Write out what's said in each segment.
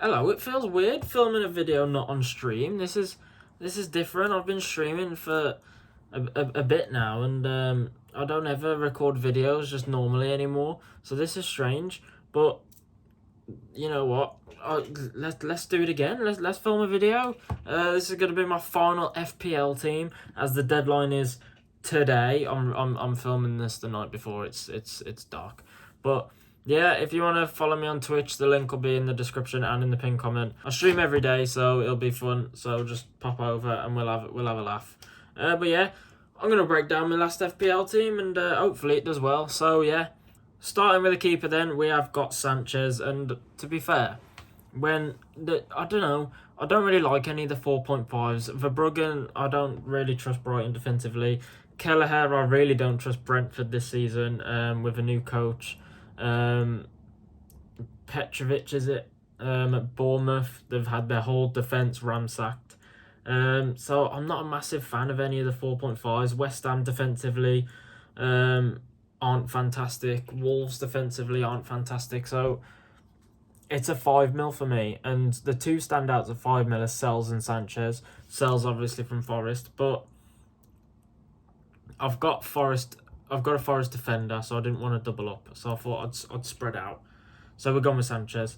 Hello, it feels weird filming a video not on stream. This is different. I've been streaming for a bit now, and I don't ever record videos just normally anymore. So this is strange, but you know what? Let's do it again. Let's film a video. This is gonna be my final FPL team, as the deadline is today. I'm filming this the night before. It's dark, but. Yeah, if you want to follow me on Twitch, the link will be in the description and in the pinned comment. I stream every day, so it'll be fun. So just pop over and we'll have a laugh. But yeah, I'm gonna break down my last FPL team, and hopefully it does well. So yeah, starting with the keeper, then we have got Sanchez. And to be fair, I don't know, I don't really like any of the 4.5s. Verbruggen, I don't really trust Brighton defensively. Kelleher, I really don't trust Brentford this season. With a new coach. Petrovic, is it? At Bournemouth, they've had their whole defence ransacked. So I'm not a massive fan of any of the 4.5s. West Ham defensively aren't fantastic. Wolves defensively aren't fantastic. So it's a 5 mil for me. And the two standouts of 5 mil are Sells and Sanchez. Sells obviously from Forest, but I've got a Forest defender, so I didn't want to double up. So I thought I'd spread out. So we're going with Sanchez.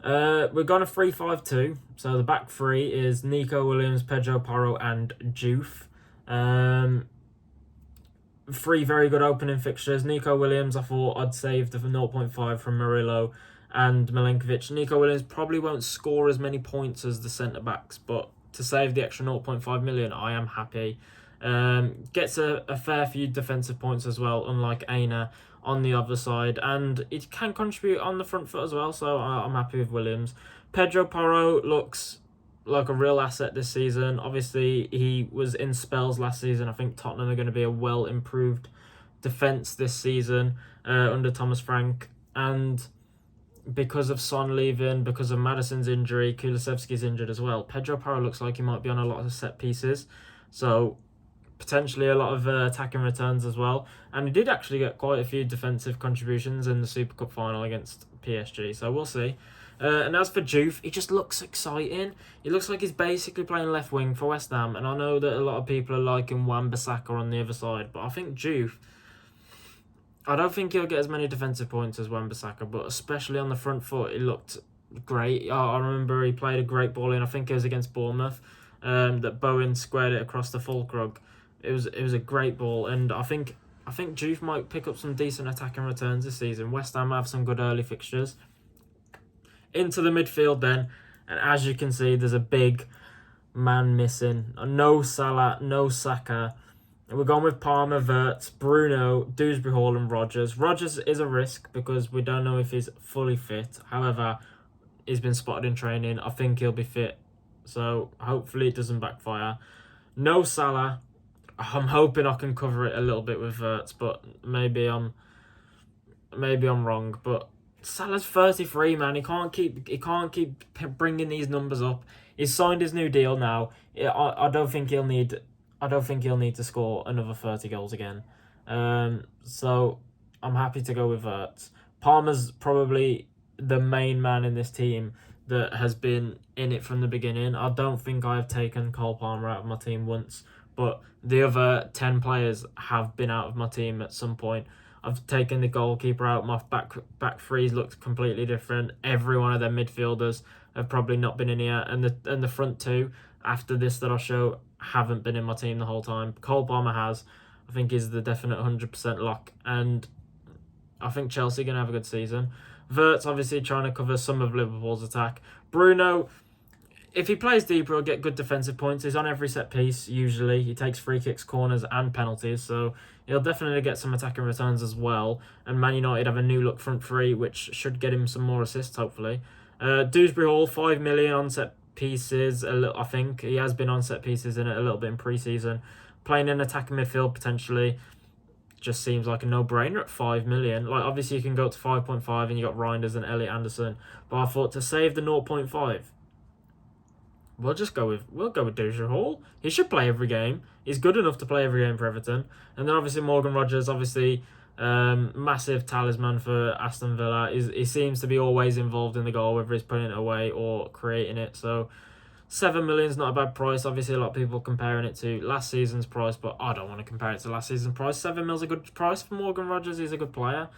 We're going to 3-5-2. So the back three is Nico Williams, Pedro Porro, and Juve. Three very good opening fixtures. Nico Williams, I thought I'd save the 0.5 from Murillo and Milenkovic. Nico Williams probably won't score as many points as the centre-backs, but to save the extra 0.5 million, I am happy. Gets a fair few defensive points as well, unlike Aina on the other side, and it can contribute on the front foot as well, so I'm happy with Williams. Pedro Porro looks like a real asset this season. Obviously, he was in spells last season. I think Tottenham are going to be a well-improved defence this season under Thomas Frank, and because of Son leaving, because of Maddison's injury, Kulusevski's injured as well, Pedro Porro looks like he might be on a lot of set pieces, so potentially a lot of attacking returns as well. And he did actually get quite a few defensive contributions in the Super Cup final against PSG, so we'll see. And as for Juve, he just looks exciting. He looks like he's basically playing left wing for West Ham, and I know that a lot of people are liking Wan-Bissaka on the other side, but I think Juve, I don't think he'll get as many defensive points as Wan-Bissaka, but especially on the front foot, he looked great. I remember he played a great ball in, I think it was against Bournemouth, that Bowen squared it across the Fulkrug. It was a great ball, and I think Juve might pick up some decent attacking returns this season. West Ham have some good early fixtures. Into the midfield then, and as you can see, there's a big man missing. No Salah, no Saka. We're going with Palmer, Wirtz, Bruno, Dewsbury Hall, and Rodgers. Rodgers is a risk because we don't know if he's fully fit. However, he's been spotted in training. I think he'll be fit, so hopefully it doesn't backfire. No Salah. I'm hoping I can cover it a little bit with Wirtz, but maybe I'm wrong. But Salah's 33, man. He can't keep bringing these numbers up. He's signed his new deal now. I don't think he'll need to score another 30 goals again. So I'm happy to go with Wirtz. Palmer's probably the main man in this team that has been in it from the beginning. I don't think I have taken Cole Palmer out of my team once, but the other 10 players have been out of my team at some point. I've taken the goalkeeper out. My back threes looked completely different. Every one of their midfielders have probably not been in here, and the front two after this that I'll show haven't been in my team the whole time. Cole Palmer has. I think is the definite 100% lock, and I think Chelsea are going to have a good season. Wirtz obviously trying to cover some of Liverpool's attack. Bruno, if he plays deeper, he'll get good defensive points. He's on every set piece, usually. He takes free kicks, corners, and penalties, so he'll definitely get some attacking returns as well. And Man United have a new look front three, which should get him some more assists, hopefully. Dewsbury Hall, 5 million on set pieces, I think. He has been on set pieces in it a little bit in pre-season. Playing in attacking midfield, potentially, just seems like a no-brainer at 5 million. Like, obviously, you can go up to 5.5, and you got Reinders and Elliot Anderson. But I thought to save the 0.5... We'll go with Dewsbury Hall. He should play every game. He's good enough to play every game for Everton. And then obviously Morgan Rodgers, obviously Massive talisman for Aston Villa. He seems to be always involved in the goal, whether he's putting it away or creating it. So 7 million is not a bad price. Obviously, a lot of people comparing it to last season's price, but I don't want to compare it to last season's price. 7 mil is a good price for Morgan Rogers. He's a good player.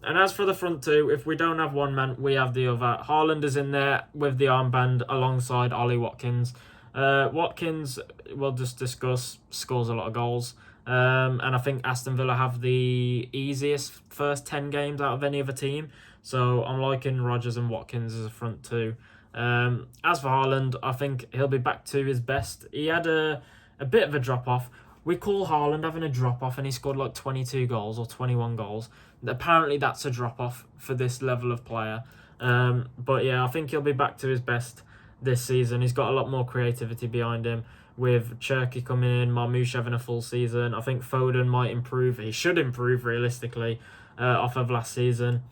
And as for the front two, if we don't have one man, we have the other. Haaland is in there with the armband alongside Ollie Watkins. Watkins, we'll just discuss, scores a lot of goals. And I think Aston Villa have the easiest first 10 games out of any other team. So I'm liking Rodgers and Watkins as a front two. As for Haaland, I think he'll be back to his best. He had a bit of a drop-off. We call Haaland having a drop-off and he scored like 22 goals or 21 goals. Apparently that's a drop-off for this level of player. But yeah, I think he'll be back to his best this season. He's got a lot more creativity behind him with Cherky coming in, Marmoush having a full season. I think Foden might improve. He should improve realistically off of last season.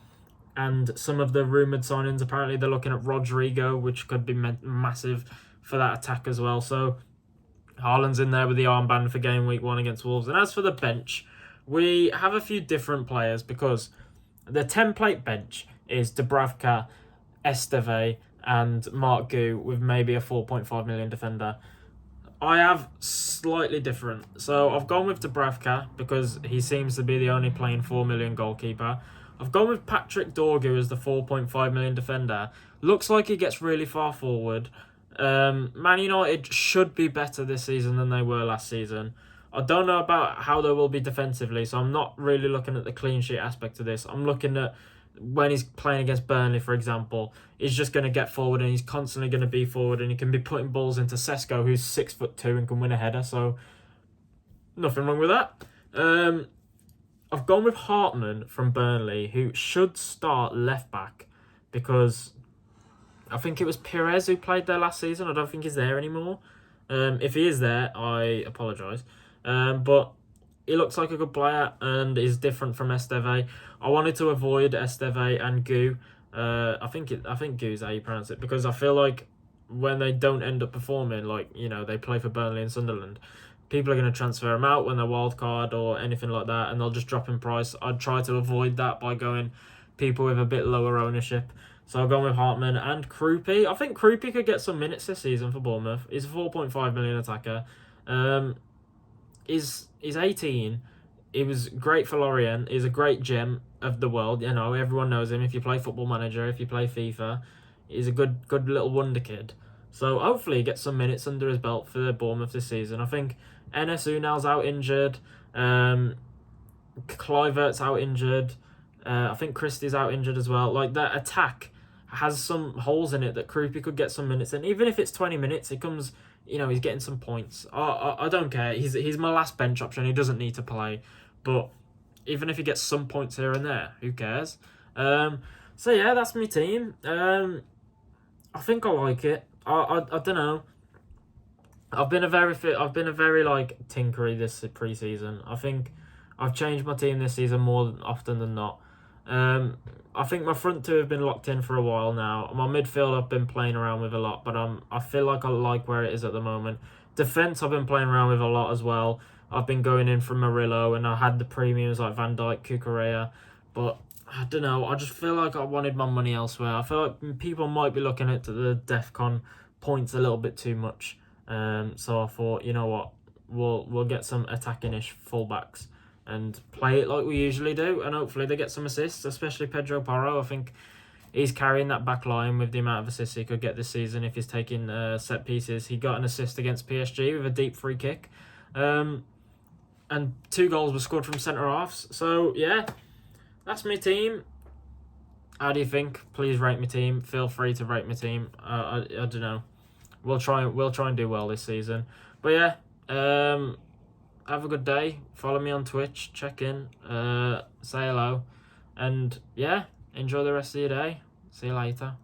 And some of the rumoured signings, apparently they're looking at Rodrigo, which could be massive for that attack as well. So Haaland's in there with the armband for game week 1 against Wolves. And as for the bench, we have a few different players because the template bench is Dubravka, Esteve and Mark Gu with maybe a 4.5 million defender. I have slightly different. So I've gone with Dubravka because he seems to be the only playing 4 million goalkeeper. I've gone with Patrick Dorgu as the 4.5 million defender. Looks like he gets really far forward. Man United should be better this season than they were last season. I don't know about how they will be defensively, so I'm not really looking at the clean sheet aspect of this. I'm looking at when he's playing against Burnley, for example. He's just going to get forward and he's constantly going to be forward and he can be putting balls into Sesko, who's 6'2" and can win a header, so nothing wrong with that. I've gone with Hartman from Burnley, who should start left back because I think it was Perez who played there last season. I don't think he's there anymore. If he is there, I apologise. But he looks like a good player and is different from Esteve. I wanted to avoid Esteve and Gu. I think Gu's how you pronounce it, because I feel like when they don't end up performing, like, you know, they play for Burnley and Sunderland, people are going to transfer them out when they're wild card or anything like that, and they'll just drop in price. I'd try to avoid that by going people with a bit lower ownership. So I've gone with Hartman and Krupi. I think Krupi could get some minutes this season for Bournemouth. He's a 4.5 million attacker. He's 18. He was great for Lorient. He's a great gem of the world. You know, everyone knows him. If you play Football Manager, if you play FIFA, he's a good little wonder kid. So hopefully he gets some minutes under his belt for Bournemouth this season. I think Enes Unal's out injured. Kluivert's out injured. I think Christie's out injured as well. Like, that attack has some holes in it that Krupi could get some minutes in. Even if it's 20 minutes, he comes, you know, he's getting some points. I don't care. He's my last bench option. He doesn't need to play. But even if he gets some points here and there, who cares? So yeah, that's my team. I think I like it. I don't know. I've been a very like tinkery this pre-season. I think I've changed my team this season more often than not. I think my front two have been locked in for a while now. My midfield I've been playing around with a lot, but I feel like I like where it is at the moment. Defence I've been playing around with a lot as well. I've been going in from Murillo, and I had the premiums like Van Dijk, Cucurella, but I don't know. I just feel like I wanted my money elsewhere. I feel like people might be looking at the DEFCON points a little bit too much. So I thought, you know what, we'll get some attacking-ish fullbacks and play it like we usually do, and hopefully they get some assists, especially Pedro Porro. I think he's carrying that back line with the amount of assists he could get this season if he's taking set pieces. He got an assist against PSG with a deep free kick. And 2 goals were scored from centre-halves. So, yeah, that's my team. How do you think? Please rate my team. Feel free to rate my team. I don't know. We'll try and do well this season. But, yeah, have a good day. Follow me on Twitch. Check in. Say hello. And, yeah, enjoy the rest of your day. See you later.